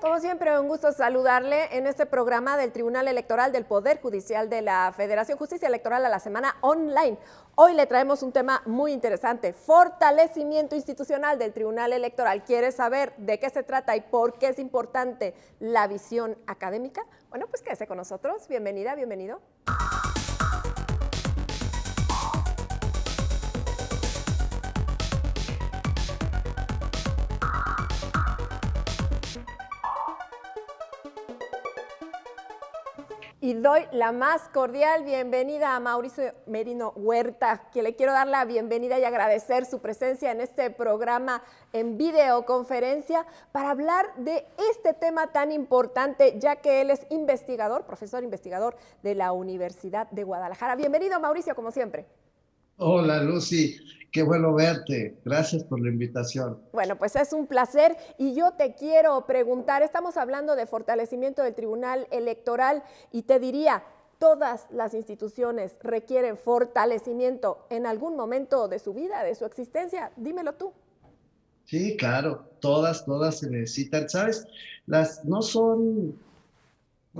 Como siempre, un gusto saludarle en este programa del Tribunal Electoral del Poder Judicial de la Federación, Justicia Electoral a la Semana Online. Hoy le traemos un tema muy interesante, fortalecimiento institucional del Tribunal Electoral. ¿Quiere saber de qué se trata y por qué es importante la visión académica? Bueno, pues quédese con nosotros. Bienvenida, bienvenido. Y doy la más cordial bienvenida a Mauricio Merino Huerta, que le quiero dar la bienvenida y agradecer su presencia en este programa en videoconferencia para hablar de este tema tan importante, ya que él es investigador, profesor investigador de la Universidad de Guadalajara. Bienvenido, Mauricio, como siempre. Hola Lucy, qué bueno verte. Gracias por la invitación. Bueno, pues es un placer y yo te quiero preguntar, estamos hablando de fortalecimiento del Tribunal Electoral y te diría, todas las instituciones requieren fortalecimiento en algún momento de su vida, de su existencia. Dímelo tú. Sí, claro, todas se necesitan. ¿Sabes? Las no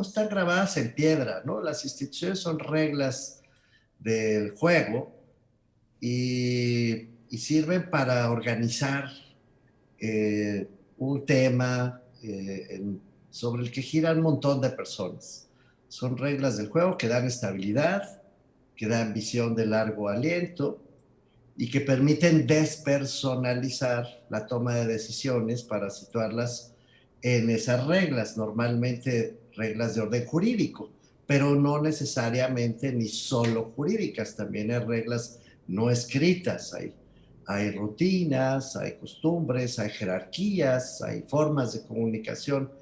están grabadas en piedra, ¿no? Las instituciones son reglas del juego y sirven para organizar eh, un tema sobre el que gira un montón de personas. Son reglas del juego que dan estabilidad, que dan visión de largo aliento y que permiten despersonalizar la toma de decisiones para situarlas en esas reglas, normalmente reglas de orden jurídico, pero no necesariamente ni solo jurídicas, también hay reglas no escritas, hay rutinas, hay costumbres, hay jerarquías, hay formas de comunicación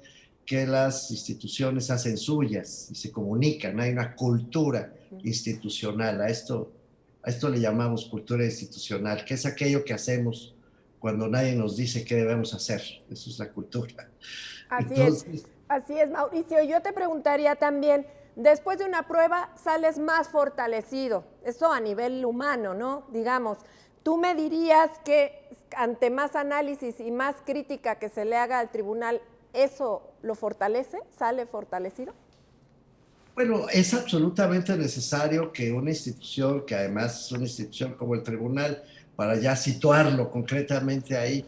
que las instituciones hacen suyas y se comunican, hay una cultura institucional, a esto le llamamos cultura institucional, que es aquello que hacemos cuando nadie nos dice qué debemos hacer. Eso es la cultura. Así es, Entonces, así es, Mauricio. Yo te preguntaría también, después de una prueba sales más fortalecido, eso a nivel humano, ¿no? Digamos, ¿tú me dirías que ante más análisis y más crítica que se le haga al tribunal, eso lo fortalece, sale fortalecido? bueno, es absolutamente necesario que una institución, que además es una institución como el tribunal, para ya situarlo concretamente ahí,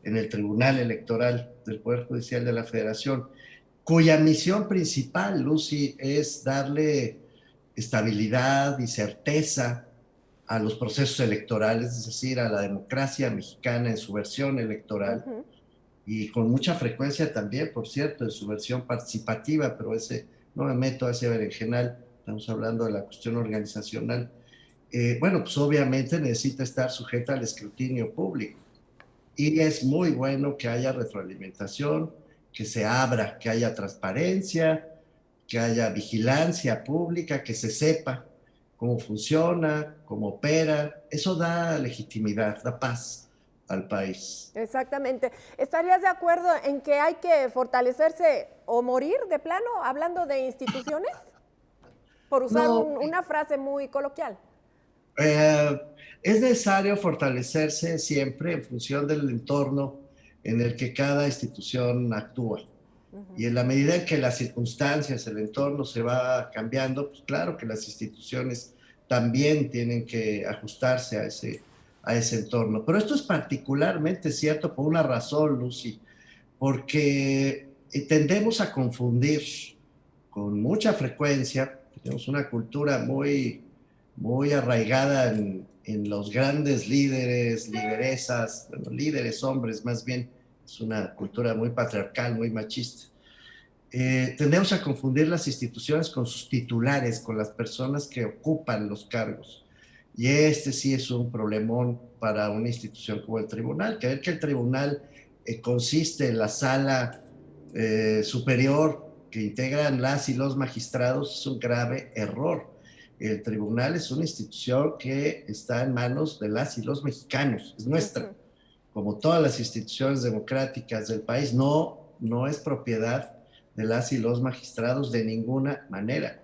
en el Tribunal Electoral del Poder Judicial de la Federación, cuya misión principal, Lucy, es darle estabilidad y certeza a los procesos electorales, es decir, a la democracia mexicana en su versión electoral, y con mucha frecuencia también, por cierto, en su versión participativa, pero ese no me meto a ese berenjenal, estamos hablando de la cuestión organizacional. Bueno, pues obviamente necesita estar sujeta al escrutinio público y es muy bueno que haya retroalimentación, que se abra, que haya transparencia, que haya vigilancia pública, que se sepa cómo funciona, cómo opera. Eso da legitimidad, da paz al país. Exactamente. ¿Estarías de acuerdo en que hay que fortalecerse o morir de plano, hablando de instituciones? Por usar No, una frase muy coloquial. eh, es necesario fortalecerse siempre en función del entorno en el que cada institución actúa. Y en la medida en que las circunstancias, el entorno se va cambiando, pues claro que las instituciones también tienen que ajustarse a ese entorno. Pero esto es particularmente cierto por una razón, Lucy, porque tendemos a confundir con mucha frecuencia, tenemos una cultura muy arraigada en los grandes líderes, lideresas, bueno, líderes hombres más bien, es una cultura muy patriarcal, muy machista. Tendemos a confundir las instituciones con sus titulares, con las personas que ocupan los cargos. Y este sí es un problemón para una institución como el tribunal. Creer que el tribunal consiste en la sala superior que integran las y los magistrados es un grave error. El tribunal es una institución que está en manos de las y los mexicanos, es nuestra. Como todas las instituciones democráticas del país, no es propiedad de las y los magistrados de ninguna manera.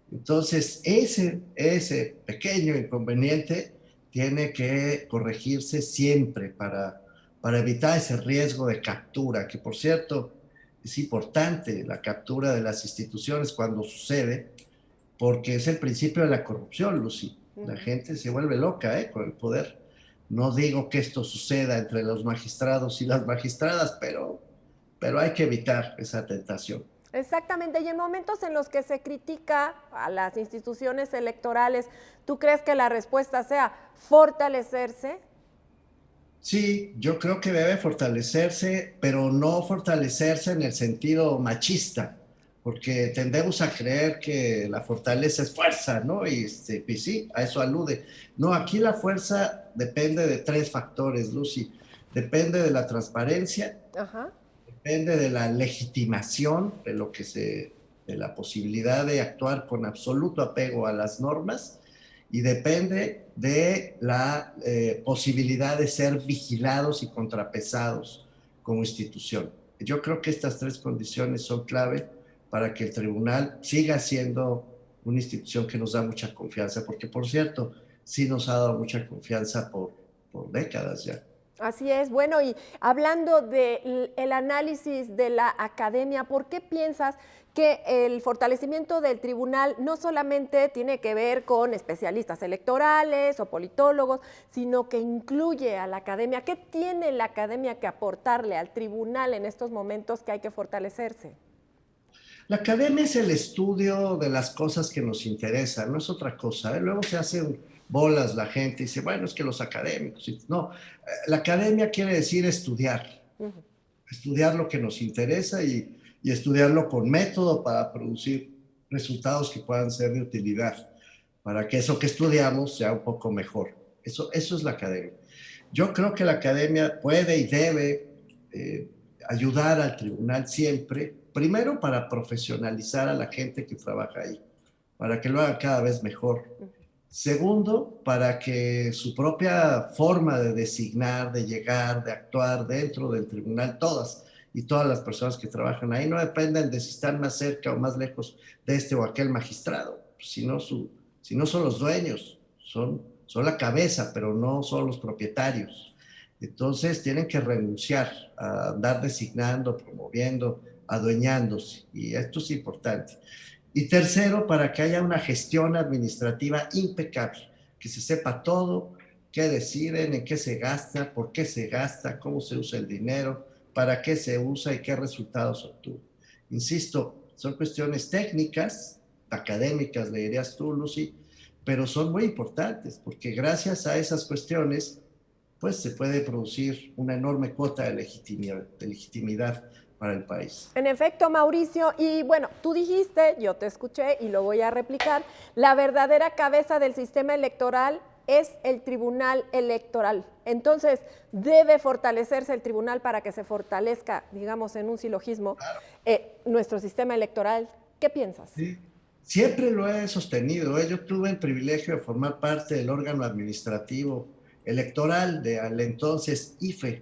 Entonces, ese pequeño inconveniente tiene que corregirse siempre para evitar ese riesgo de captura, que por cierto es importante la captura de las instituciones cuando sucede, porque es el principio de la corrupción, Lucy. La gente se vuelve loca con el poder. No digo que esto suceda entre los magistrados y las magistradas, pero hay que evitar esa tentación. Exactamente, y en momentos en los que se critica a las instituciones electorales, ¿tú crees que la respuesta sea fortalecerse? Sí, yo creo que debe fortalecerse, pero no fortalecerse en el sentido machista, porque tendemos a creer que la fortaleza es fuerza, ¿no? Y pues sí, a eso alude. No, aquí la fuerza depende de tres factores, Lucy. Depende de la transparencia, Ajá. depende de la legitimación, de la posibilidad de actuar con absoluto apego a las normas, y depende de la posibilidad de ser vigilados y contrapesados como institución. Yo creo que estas tres condiciones son clave para que el tribunal siga siendo una institución que nos da mucha confianza, porque por cierto, sí nos ha dado mucha confianza por décadas ya. Así es. Bueno, y hablando del análisis de la academia, ¿por qué piensas que el fortalecimiento del tribunal no solamente tiene que ver con especialistas electorales o politólogos, sino que incluye a la academia? ¿Qué tiene la academia que aportarle al tribunal en estos momentos que hay que fortalecerse? La academia es el estudio de las cosas que nos interesan, no es otra cosa. Luego se hacen bolas la gente y dice, bueno, es que los académicos. No, la academia quiere decir estudiar, estudiar lo que nos interesa y estudiarlo con método para producir resultados que puedan ser de utilidad, para que eso que estudiamos sea un poco mejor. Eso es la academia. Yo creo que la academia puede y debe ayudar al tribunal siempre, primero para profesionalizar a la gente que trabaja ahí, para que lo haga cada vez mejor. Segundo, para que su propia forma de designar, de llegar, de actuar dentro del tribunal, todas las personas que trabajan ahí, no dependen de si están más cerca o más lejos de este o aquel magistrado, sino son los dueños, son la cabeza, pero no son los propietarios. Entonces tienen que renunciar a andar designando, promoviendo, adueñándose, y esto es importante. Y tercero, para que haya una gestión administrativa impecable, que se sepa todo, qué deciden, en qué se gasta, por qué se gasta, cómo se usa el dinero, para qué se usa y qué resultados obtuvo. Insisto, son cuestiones técnicas, académicas, le dirías tú, Lucy, pero son muy importantes, porque gracias a esas cuestiones, pues se puede producir una enorme cuota de legitimidad para el país. En efecto, Mauricio, y bueno, tú dijiste, yo te escuché y lo voy a replicar, la verdadera cabeza del sistema electoral es el Tribunal Electoral. Entonces, debe fortalecerse el tribunal para que se fortalezca, digamos, en un silogismo, nuestro sistema electoral. ¿Qué piensas? Sí. Siempre lo he sostenido. Yo tuve el privilegio de formar parte del órgano administrativo electoral del entonces IFE,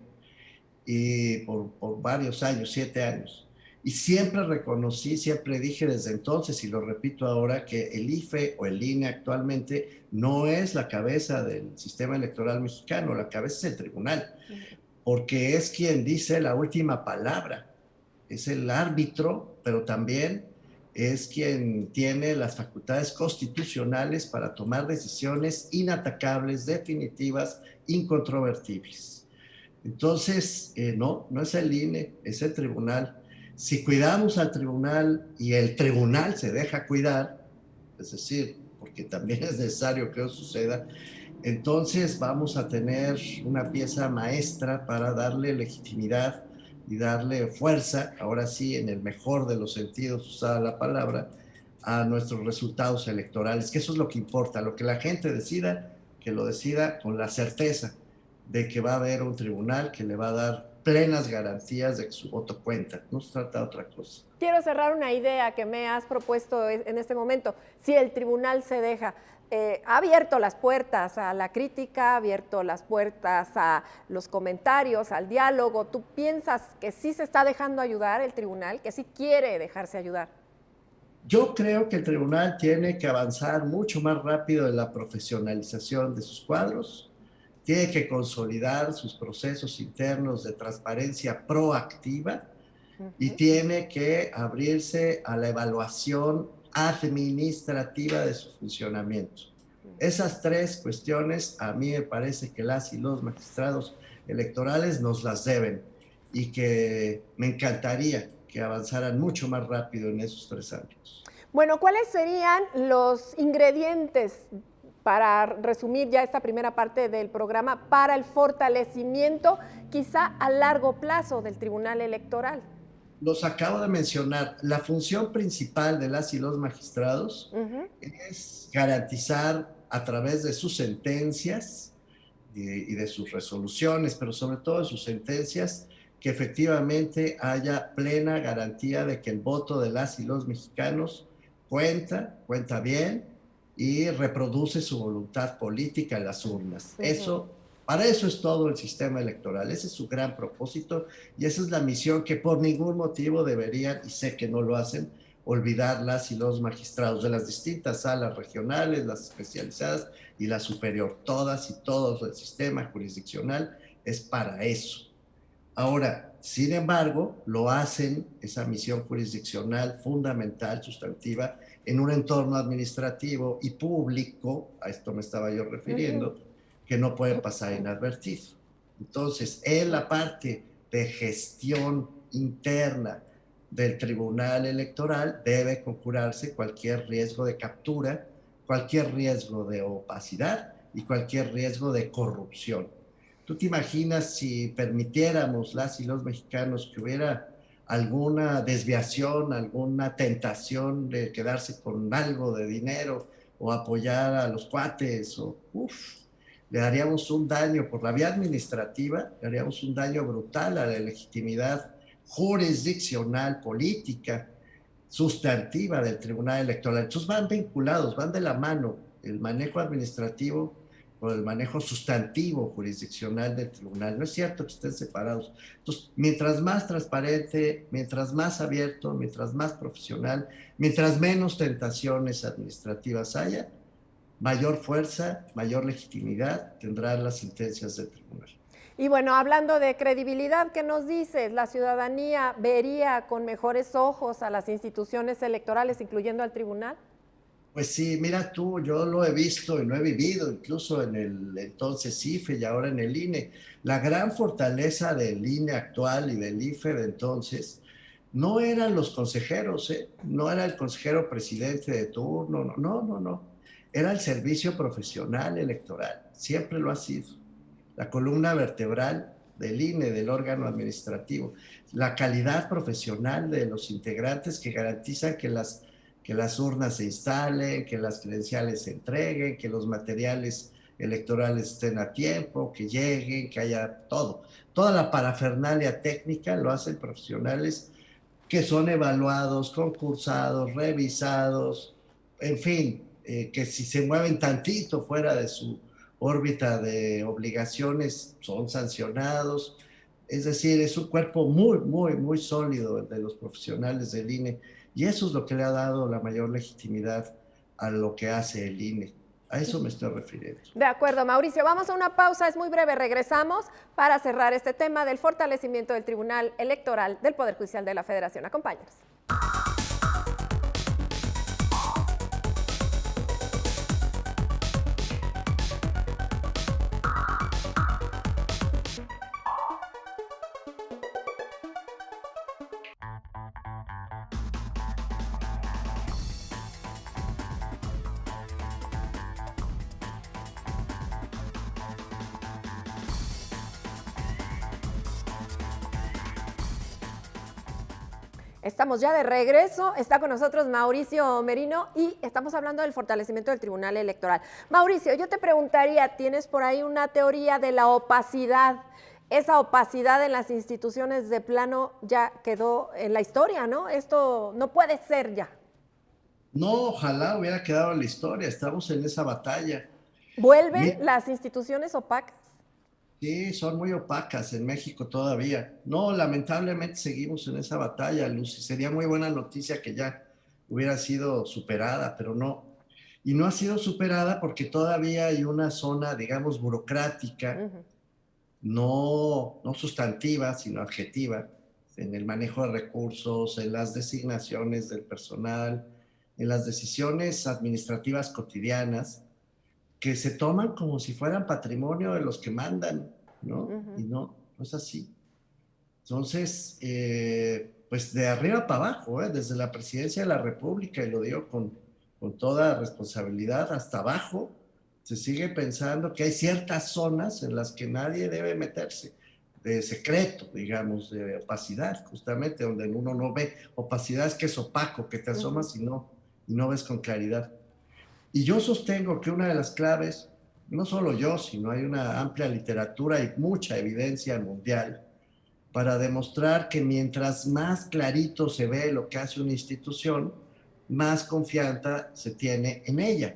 y por varios años, 7 años. Y siempre reconocí, siempre dije desde entonces, y lo repito ahora, que el IFE o el INE actualmente no es la cabeza del sistema electoral mexicano, la cabeza es el tribunal, porque es quien dice la última palabra, es el árbitro, pero también es quien tiene las facultades constitucionales para tomar decisiones inatacables, definitivas, incontrovertibles. Entonces, no es el INE, es el tribunal. Si cuidamos al tribunal y el tribunal se deja cuidar, es decir, porque también es necesario que eso suceda, entonces vamos a tener una pieza maestra para darle legitimidad y darle fuerza, ahora sí, en el mejor de los sentidos usada la palabra, a nuestros resultados electorales, que eso es lo que importa, lo que la gente decida, que lo decida con la certeza de que va a haber un tribunal que le va a dar plenas garantías de que su voto cuenta. No se trata de otra cosa. Quiero cerrar una idea que me has propuesto en este momento. Si el tribunal se deja, ha abierto las puertas a la crítica, ha abierto las puertas a los comentarios, al diálogo. ¿Tú piensas que sí se está dejando ayudar el tribunal, que sí quiere dejarse ayudar? Yo creo que el tribunal tiene que avanzar mucho más rápido en la profesionalización de sus cuadros, tiene que consolidar sus procesos internos de transparencia proactiva y tiene que abrirse a la evaluación administrativa de su funcionamiento. Esas tres cuestiones a mí me parece que las y los magistrados electorales nos las deben y que me encantaría que avanzaran mucho más rápido en esos tres ámbitos. Bueno, ¿cuáles serían los ingredientes, para resumir ya esta primera parte del programa, para el fortalecimiento quizá a largo plazo del Tribunal Electoral? Los acabo de mencionar. La función principal de las y los magistrados es garantizar a través de sus sentencias y de sus resoluciones, pero sobre todo de sus sentencias, que efectivamente haya plena garantía de que el voto de las y los mexicanos cuenta bien y reproduce su voluntad política en las urnas. Para eso es todo el sistema electoral, ese es su gran propósito y esa es la misión que por ningún motivo deberían, y sé que no lo hacen, olvidar las y los magistrados de las distintas salas regionales, las especializadas y la superior. Todas y todos, el sistema jurisdiccional es para eso. Ahora, sin embargo, lo hacen, esa misión jurisdiccional fundamental, sustantiva, en un entorno administrativo y público, a esto me estaba yo refiriendo, que no puede pasar inadvertido. Entonces, en la parte de gestión interna del Tribunal Electoral debe conjurarse cualquier riesgo de captura, cualquier riesgo de opacidad y cualquier riesgo de corrupción. ¿Tú te imaginas si permitiéramos las y los mexicanos que hubiera alguna desviación, alguna tentación de quedarse con algo de dinero o apoyar a los cuates? Le haríamos un daño por la vía administrativa, le haríamos un daño brutal a la legitimidad jurisdiccional, política, sustantiva del Tribunal Electoral. Entonces van vinculados, van de la mano el manejo administrativo con el manejo sustantivo jurisdiccional del tribunal. No es cierto que estén separados. Entonces, mientras más transparente, mientras más abierto, mientras más profesional, mientras menos tentaciones administrativas haya, mayor fuerza, mayor legitimidad tendrán las sentencias del tribunal. Y bueno, hablando de credibilidad, ¿qué nos dices? ¿La ciudadanía vería con mejores ojos a las instituciones electorales, incluyendo al tribunal? Pues sí, mira tú, yo lo he visto y lo he vivido, incluso en el entonces IFE y ahora en el INE. La gran fortaleza del INE actual y del IFE de entonces no eran los consejeros, no era el consejero presidente de turno, no. Era el servicio profesional electoral, siempre lo ha sido. La columna vertebral del INE, del órgano administrativo. La calidad profesional de los integrantes que garantizan que las urnas se instalen, que las credenciales se entreguen, que los materiales electorales estén a tiempo, que lleguen, que haya todo. Toda la parafernalia técnica lo hacen profesionales que son evaluados, concursados, revisados, en fin, que si se mueven tantito fuera de su órbita de obligaciones son sancionados. Es decir, es un cuerpo muy sólido de los profesionales del INE y eso es lo que le ha dado la mayor legitimidad a lo que hace el INE. A eso me estoy refiriendo. De acuerdo, Mauricio. Vamos a una pausa, es muy breve. Regresamos para cerrar este tema del fortalecimiento del Tribunal Electoral del Poder Judicial de la Federación. Acompáñanos. Estamos ya de regreso, está con nosotros Mauricio Merino y estamos hablando del fortalecimiento del Tribunal Electoral. Mauricio, yo te preguntaría, ¿tienes por ahí una teoría de la opacidad? Esa opacidad en las instituciones de plano ya quedó en la historia, ¿no? Esto no puede ser ya. No, ojalá hubiera quedado en la historia, estamos en esa batalla. ¿Vuelven las instituciones opacas? Sí, son muy opacas en México todavía. No, lamentablemente seguimos en esa batalla, Lucy. Sería muy buena noticia que ya hubiera sido superada, pero no. Y no ha sido superada porque todavía hay una zona, digamos, burocrática, no sustantiva, sino adjetiva, en el manejo de recursos, en las designaciones del personal, en las decisiones administrativas cotidianas, que se toman como si fueran patrimonio de los que mandan, ¿no? Y no, no es así. Entonces, pues de arriba para abajo, desde la presidencia de la República, y lo digo con toda responsabilidad, hasta abajo, se sigue pensando que hay ciertas zonas en las que nadie debe meterse, de secreto, digamos, de opacidad, justamente, donde uno no ve. Opacidad es que es opaco, que te asomas y no ves con claridad. Y yo sostengo que una de las claves, no solo yo, sino hay una amplia literatura y mucha evidencia mundial, para demostrar que mientras más clarito se ve lo que hace una institución, más confianza se tiene en ella.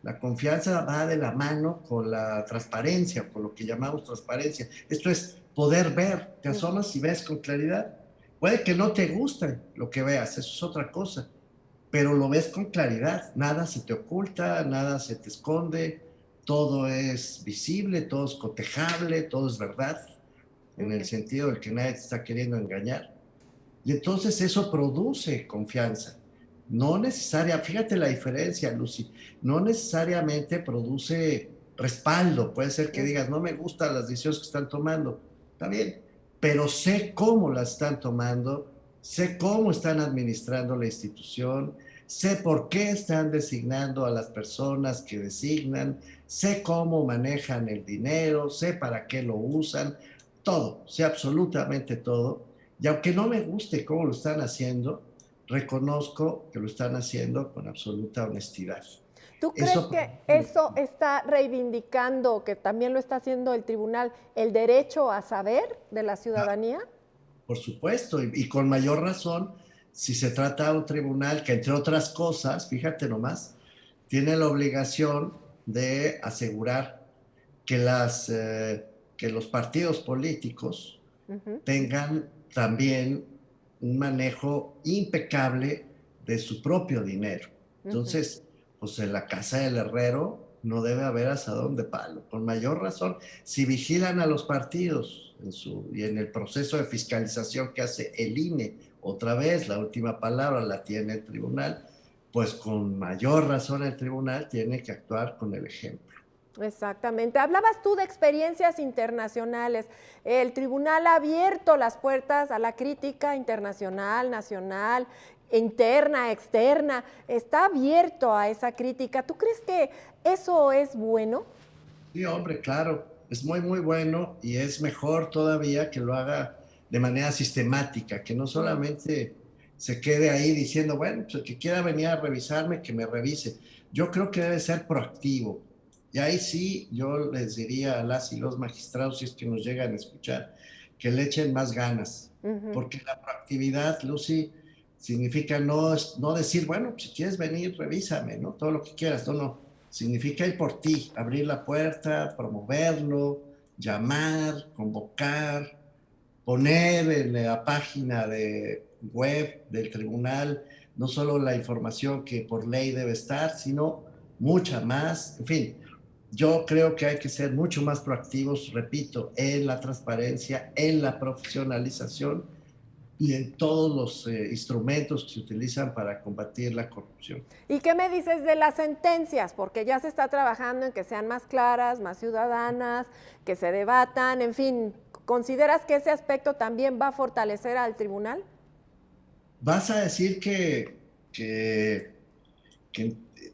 La confianza va de la mano con la transparencia, con lo que llamamos transparencia. Esto es poder ver, te asomas y ves con claridad. Puede que no te guste lo que veas, eso es otra cosa, pero lo ves con claridad, nada se te oculta, nada se te esconde, todo es visible, todo es cotejable, todo es verdad, en el sentido de que nadie te está queriendo engañar. Y entonces eso produce confianza. No necesaria, fíjate la diferencia, Lucy, no necesariamente produce respaldo. Puede ser que digas, no me gustan las decisiones que están tomando. Está bien, pero sé cómo las están tomando, sé cómo están administrando la institución, sé por qué están designando a las personas que designan, sé cómo manejan el dinero, sé para qué lo usan, todo, sé absolutamente todo. Y aunque no me guste cómo lo están haciendo, reconozco que lo están haciendo con absoluta honestidad. ¿Tú crees Eso, que eso está reivindicando, que también lo está haciendo el tribunal, el derecho a saber de la ciudadanía? por supuesto, y con mayor razón, si se trata de un tribunal que, entre otras cosas, fíjate nomás, tiene la obligación de asegurar que, que los partidos políticos tengan también un manejo impecable de su propio dinero. Entonces, pues en la casa del herrero no debe haber asadón de palo. Con mayor razón, si vigilan a los partidos y en el proceso de fiscalización que hace el INE, otra vez la última palabra la tiene el tribunal, pues con mayor razón el tribunal tiene que actuar con el ejemplo. Exactamente. Hablabas tú de experiencias internacionales. El tribunal ha abierto las puertas a la crítica internacional, nacional, interna, externa. Está abierto a esa crítica. ¿Tú crees que eso es bueno? Sí, hombre, claro, es muy, muy bueno y es mejor todavía que lo haga de manera sistemática, que no solamente se quede ahí diciendo, bueno, pues el que quiera venir a revisarme, que me revise. Yo creo que debe ser proactivo. Y ahí sí, yo les diría a las y los magistrados, si es que nos llegan a escuchar, que le echen más ganas, porque la proactividad, Lucy, significa no decir, bueno, pues si quieres venir, revísame, ¿no? Todo lo que quieras, no, no, significa ir por ti, abrir la puerta, promoverlo, llamar, convocar, poner en la página de web del tribunal no solo la información que por ley debe estar, sino mucha más. En fin, yo creo que hay que ser mucho más proactivos, repito, en la transparencia, en la profesionalización y en todos los instrumentos que se utilizan para combatir la corrupción. ¿Y qué me dices de las sentencias? Porque ya se está trabajando en que sean más claras, más ciudadanas, que se debatan, en fin. ¿Consideras que ese aspecto también va a fortalecer al tribunal? Vas a decir que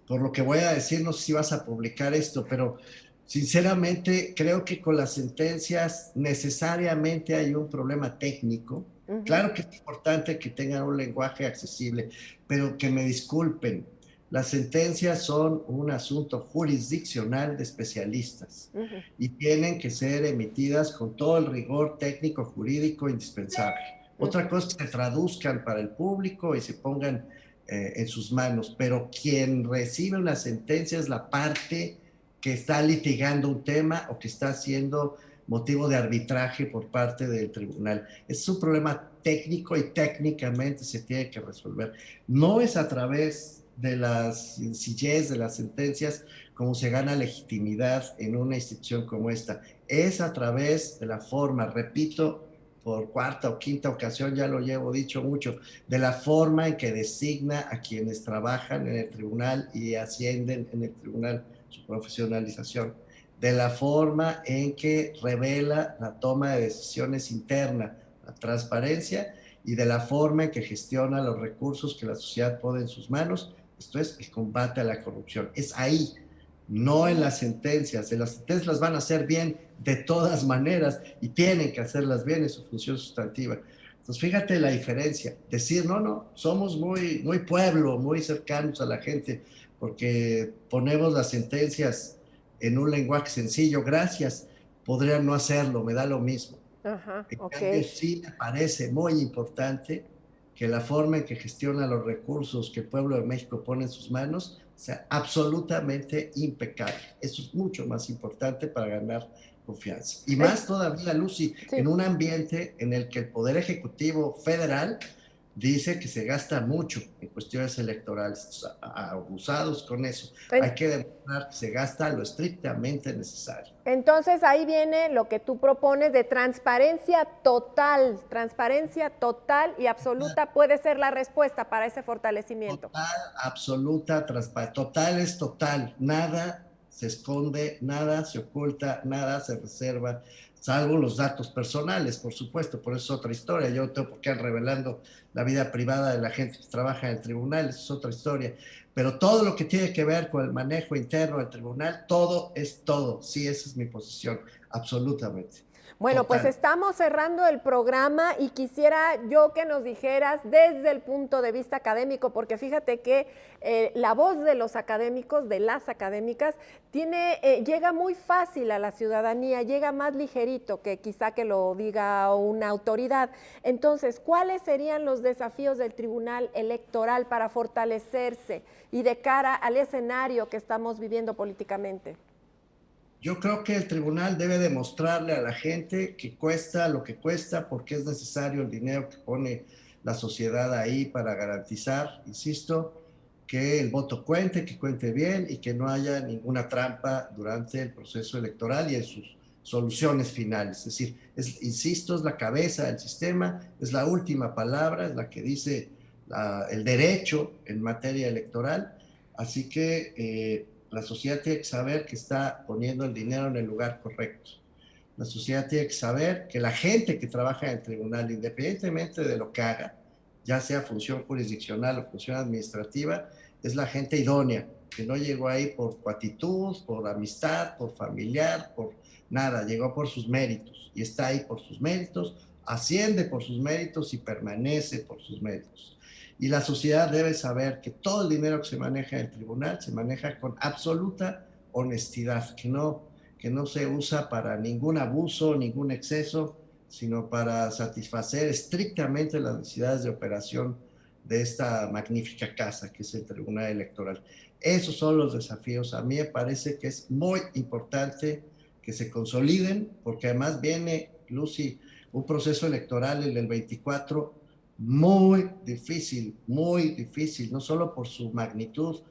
por lo que voy a decir, no sé si vas a publicar esto, pero sinceramente creo que con las sentencias necesariamente hay un problema técnico. Claro que es importante que tengan un lenguaje accesible, pero que me disculpen, las sentencias son un asunto jurisdiccional de especialistas y tienen que ser emitidas con todo el rigor técnico jurídico indispensable. Otra cosa es que se traduzcan para el público y se pongan en sus manos, pero quien recibe una sentencia es la parte que está litigando un tema o que está siendo motivo de arbitraje por parte del tribunal. Es un problema técnico y técnicamente se tiene que resolver. No es a través de las sencillez de las sentencias como se gana legitimidad en una institución como esta. Es a través de la forma, repito, por cuarta o quinta ocasión, ya lo llevo dicho mucho, de la forma en que designa a quienes trabajan en el tribunal y ascienden en el tribunal, su profesionalización, de la forma en que revela la toma de decisiones interna, la transparencia, y de la forma en que gestiona los recursos que la sociedad pone en sus manos, esto es el combate a la corrupción. Es ahí, no en las sentencias. En las sentencias las van a hacer bien de todas maneras y tienen que hacerlas bien en su función sustantiva. Entonces, fíjate la diferencia. Decir, no, no, somos muy pueblo, muy cercanos a la gente, porque ponemos las sentencias en un lenguaje sencillo. Gracias, podrían no hacerlo, me da lo mismo. Ajá, En ok. cambio, sí me parece muy importante que la forma en que gestiona los recursos que el pueblo de México pone en sus manos sea absolutamente impecable. Eso es mucho más importante para ganar confianza. Y más todavía, Lucy, en Sí. un ambiente en el que el Poder Ejecutivo Federal dice que se gasta mucho en cuestiones electorales, abusados con eso. Hay que demostrar que se gasta lo estrictamente necesario. Entonces ahí viene lo que tú propones de transparencia total y absoluta puede ser la respuesta para ese fortalecimiento. Total, absoluta, total es total, nada se esconde, nada se oculta, nada se reserva, salvo los datos personales, por supuesto, por eso es otra historia. Yo no tengo por qué ir revelando la vida privada de la gente que trabaja en el tribunal, eso es otra historia. Pero todo lo que tiene que ver con el manejo interno del tribunal, todo es todo. Sí, esa es mi posición, absolutamente. Bueno, pues Total. estamos cerrando el programa y quisiera yo que nos dijeras desde el punto de vista académico, porque fíjate que la voz de los académicos, de las académicas, llega muy fácil a la ciudadanía, llega más ligerito que quizá que lo diga una autoridad. Entonces, ¿cuáles serían los desafíos del Tribunal Electoral para fortalecerse y de cara al escenario que estamos viviendo políticamente? Yo creo que el tribunal debe demostrarle a la gente que cuesta lo que cuesta porque es necesario el dinero que pone la sociedad ahí para garantizar, insisto, que el voto cuente, que cuente bien y que no haya ninguna trampa durante el proceso electoral y en sus soluciones finales. Es decir, insisto, es la cabeza del sistema, es la última palabra, es la que dice el derecho en materia electoral. Así que la sociedad tiene que saber que está poniendo el dinero en el lugar correcto. La sociedad tiene que saber que la gente que trabaja en el tribunal, independientemente de lo que haga, ya sea función jurisdiccional o función administrativa, es la gente idónea, que no llegó ahí por cuatitud, por amistad, por familiar, por nada, llegó por sus méritos y está ahí por sus méritos, asciende por sus méritos y permanece por sus méritos. Y la sociedad debe saber que todo el dinero que se maneja en el tribunal se maneja con absoluta honestidad, que no se usa para ningún abuso, ningún exceso, sino para satisfacer estrictamente las necesidades de operación de esta magnífica casa que es el Tribunal Electoral. Esos son los desafíos. A mí me parece que es muy importante que se consoliden, porque además viene, Lucy, un proceso electoral en el 24 muy difícil, no solo por su magnitud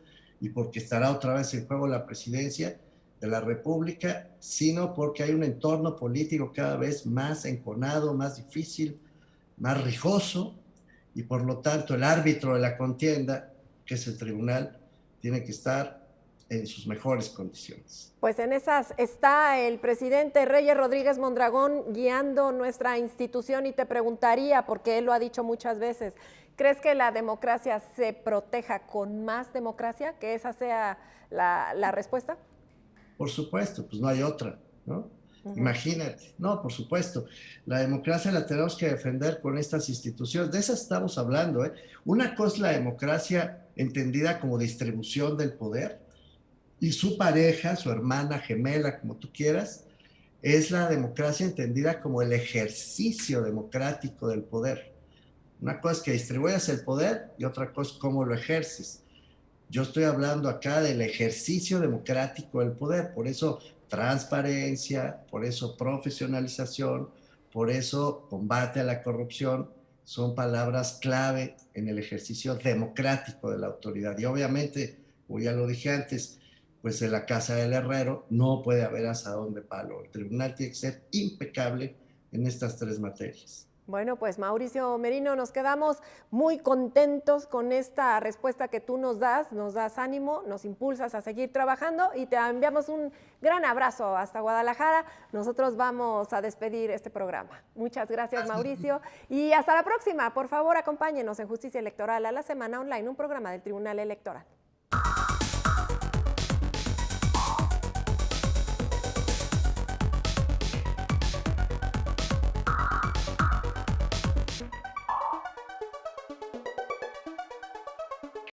y porque estará otra vez en juego la presidencia de la República, sino porque hay un entorno político cada vez más enconado, más difícil, más rijoso, y por lo tanto el árbitro de la contienda, que es el tribunal, tiene que estar en sus mejores condiciones. Pues en esas está el presidente Reyes Rodríguez Mondragón guiando nuestra institución y te preguntaría, porque él lo ha dicho muchas veces, ¿crees que la democracia se proteja con más democracia? ¿Que esa sea la respuesta? Por supuesto, pues no hay otra, ¿no? Imagínate, no, por supuesto, la democracia la tenemos que defender con estas instituciones, de esas estamos hablando, ¿eh? Una cosa es la democracia entendida como distribución del poder y su pareja, su hermana gemela, como tú quieras, es la democracia entendida como el ejercicio democrático del poder. Una cosa es que distribuyas el poder y otra cosa es cómo lo ejerces. Yo estoy hablando acá del ejercicio democrático del poder, por eso transparencia, por eso profesionalización, por eso combate a la corrupción, son palabras clave en el ejercicio democrático de la autoridad. Y obviamente, como ya lo dije antes, pues en la casa del herrero no puede haber asadón de palo. El tribunal tiene que ser impecable en estas 3 materias. Bueno, pues Mauricio Merino, nos quedamos muy contentos con esta respuesta que tú nos das ánimo, nos impulsas a seguir trabajando y te enviamos un gran abrazo hasta Guadalajara. Nosotros vamos a despedir este programa. Muchas gracias, Mauricio, y hasta la próxima. Por favor, acompáñenos en Justicia Electoral a la Semana Online, un programa del Tribunal Electoral.